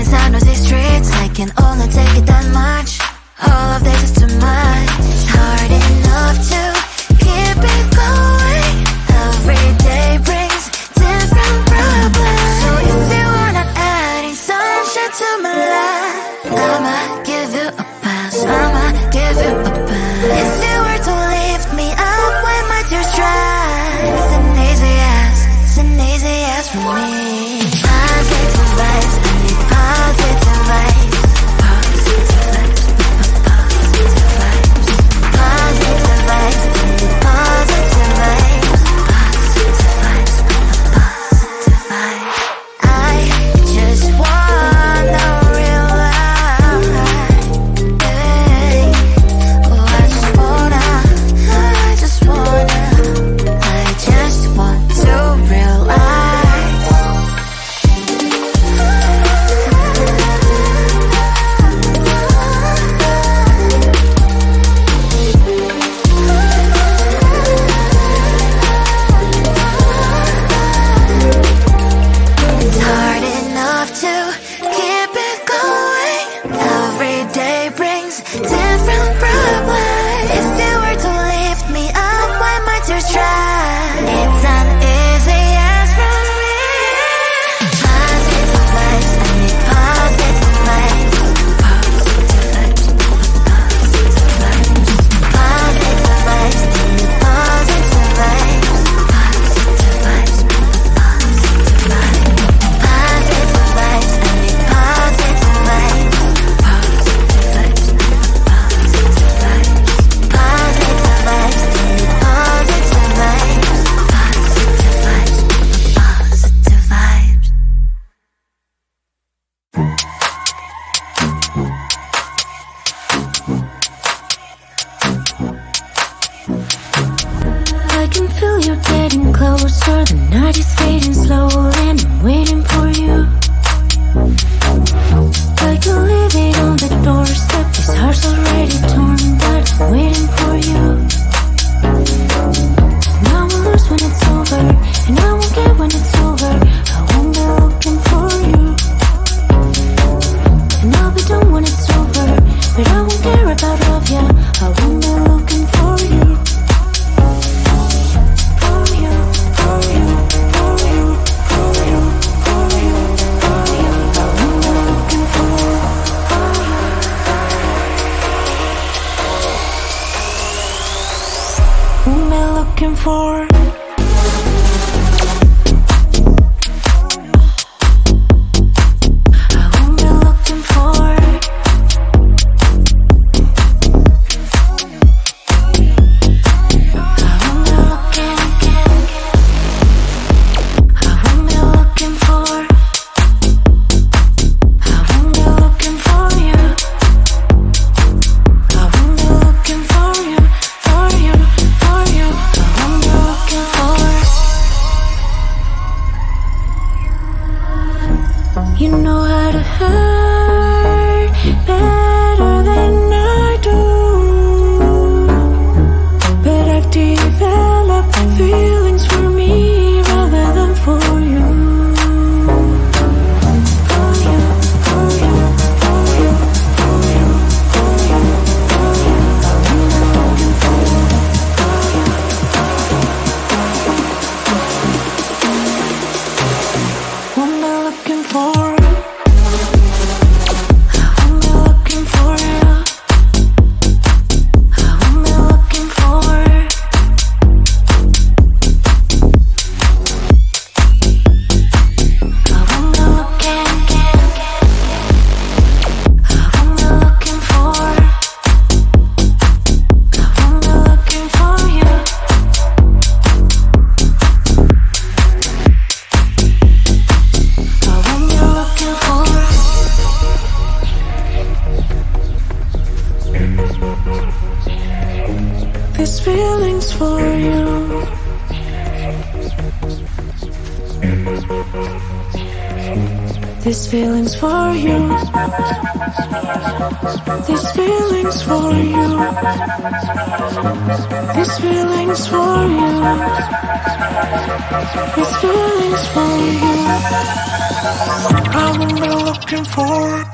in San Jose streets, I can only take it that much. All of this is too much. It's hard enough to keep it going. Every day brings different problems. So if you are not adding sunshine to my life, I'ma give you a pass, I'ma give you a pass. If you were to lift me up when my tears dry, it's an easy yes for me. Positive vibes, I need positive vibes. Positive vibes, positive vibes. Positive vibes, I need positive vibes. Positive vibes, positive vibes. I just wanna realize, oh, I just wanna to realize. It's hard enough to keep it going. Every day brings different problems. If you were to lift me up when my tears dry, it's an easy yes from me. Positive vibes, I need positive vibes. Positive vibes, positive vibes. Positive vibes, I need positive vibes. Positive vibes, positive vibes. Positive vibes, I need positive vibes. Positive vibes, positive vibes. Positive vibes, I need positive vibes. Positive vibes, positive vibes. I can feel you getting closer. The night is fading slowly and I'm waiting for you. I can leave it on the doorstep. This heart's already torn, but I'm waiting for you. And I will lose when it's over, and I won't get when it's over. I won't be looking for you. And I'll be done when it's over, but I won't care about love, yeah. I won't be looking for you. For you, for you, for you, for you, for you, for you. I won't be looking for you. Won't be looking for. I won't be looking for. I won't be looking. I won't be looking for. I won't be looking for you. I won't be looking for you, for you, for you. I won't be looking for. You know how to hurt better than I do, but I've developed feelings for me rather than for you. For you, for you, for you, for you, for you, for you. I'm looking for you. What am I looking for? I'm looking for you. I'm looking for. I'm looking. I'm looking for. I'm looking for you. I'm looking for. This feeling's for you. This feeling's for you. This feeling's for you. This feeling's for you. This feeling's for you. I won't be looking looking for?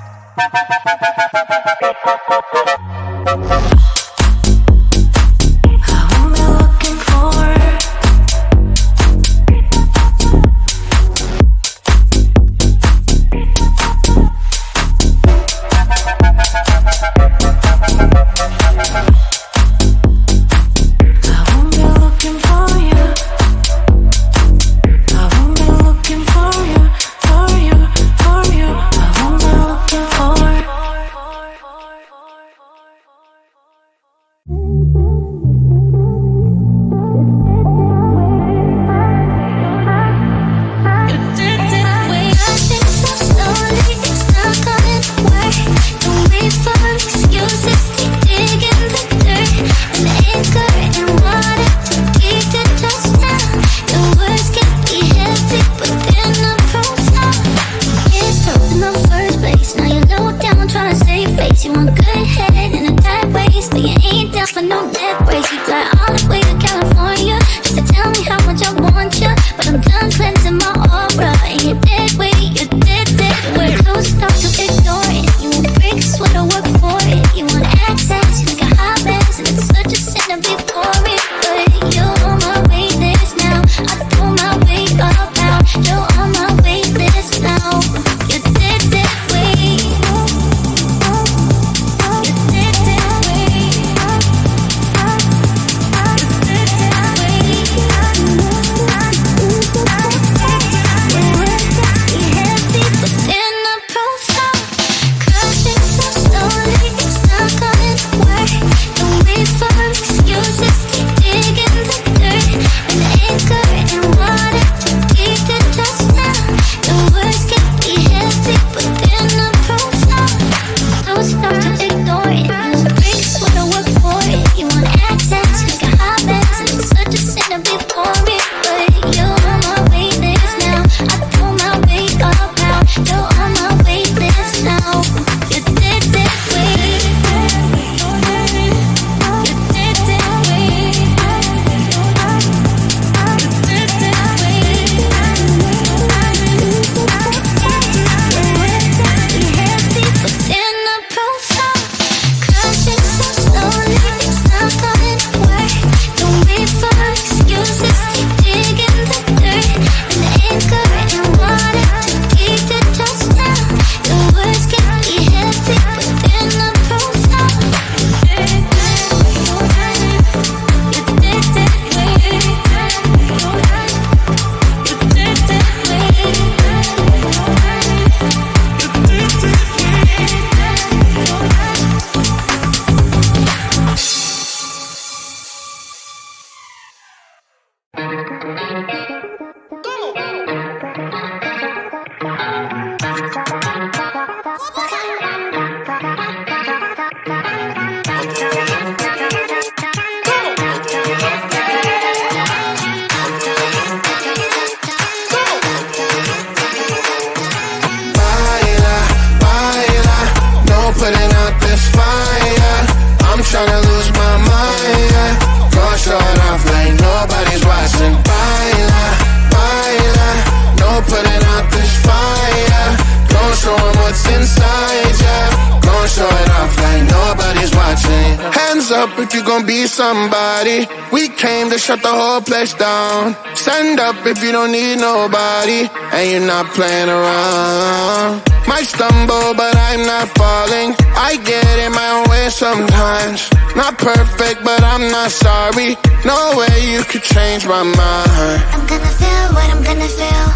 If you gon' be somebody, we came to shut the whole place down. Stand up if you don't need nobody, and you're not playing around. Might stumble, but I'm not falling. I get in my own way sometimes. Not perfect, but I'm not sorry. No way you could change my mind. I'm gonna feel what I'm gonna feel.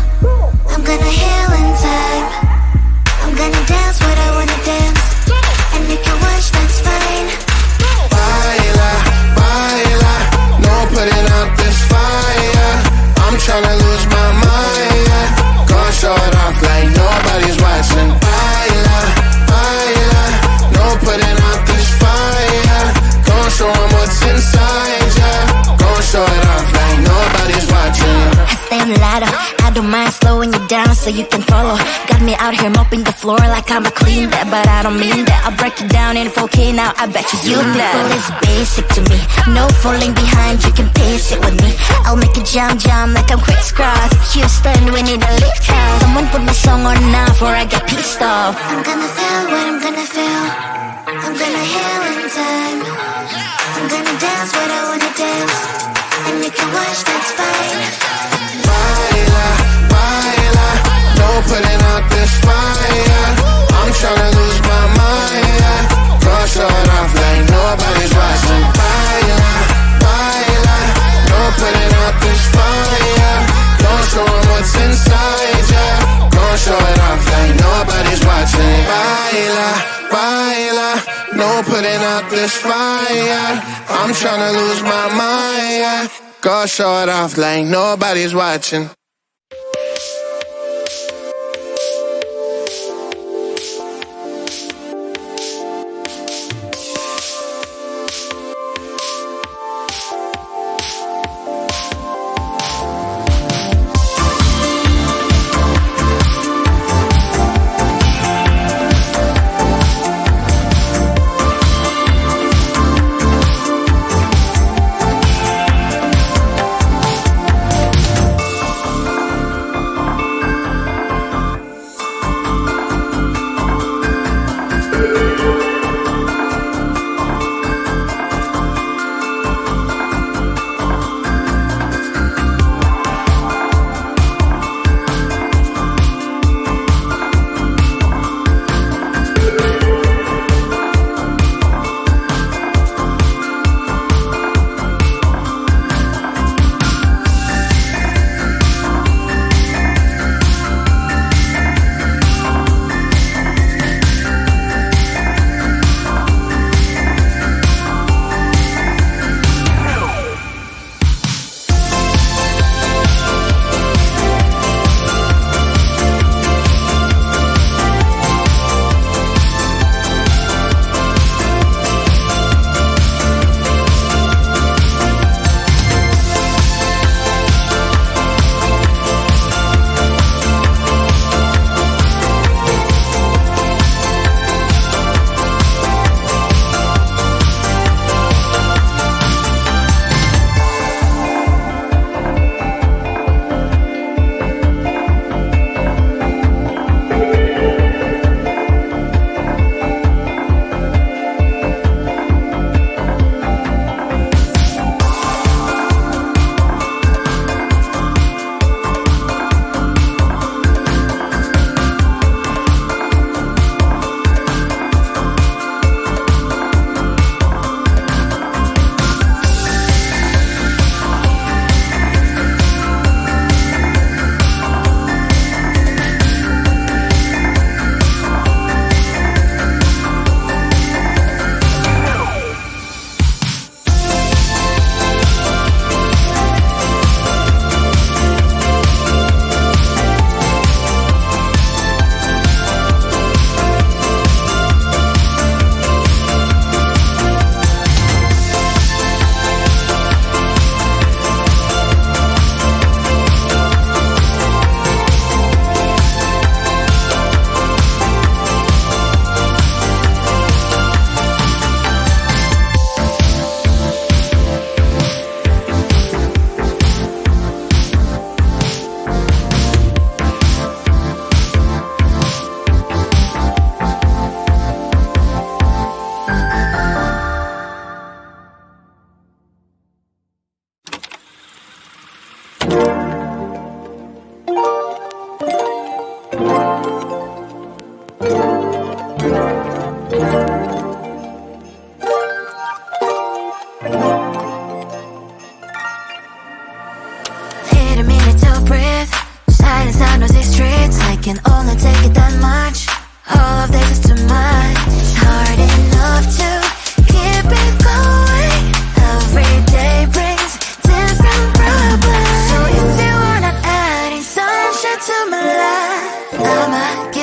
I'm gonna heal in time. I'm gonna dance what I wanna dance. And if you watch, that's fine. Baila, baila, no putting out this fire. I'm tryna lose my mind, yeah. Gonna show it off like nobody's watching. Baila, baila, no putting out this fire. Gonna show 'em what's inside, yeah. Gonna show it off like nobody's watching. I stay on the ladder, I do mind, slowing you down so you can follow. Got me out here mopping the floor like I'm a clean that, but I don't mean that. I'll break it down in 4K now, I bet you know. Well, it's basic to me, no falling behind, you can pace it with me. I'll make it jump like I'm crisscross. Houston, we need a lift house. Someone put my song on now before I get pissed off. I'm gonna feel what I'm gonna feel. I'm gonna heal in time. I'm gonna dance what I wanna dance, and you can watch, that's fine. Baila, baila, no putting out this fire. I'm tryna lose my mind, yeah. Brush it off like nobody's watching. Baila, baila, no putting out this fire. Don't show 'em what's inside, yeah. Don't show it off like nobody's watching. Baila, baila, no putting out this fire. I'm tryna lose my mind, yeah. Go show it off like nobody's watching. can only take it that much. All of this is too much. It's hard enough to keep it going. Every day brings different problems. So if you wanna add sunshine to my life, I'ma give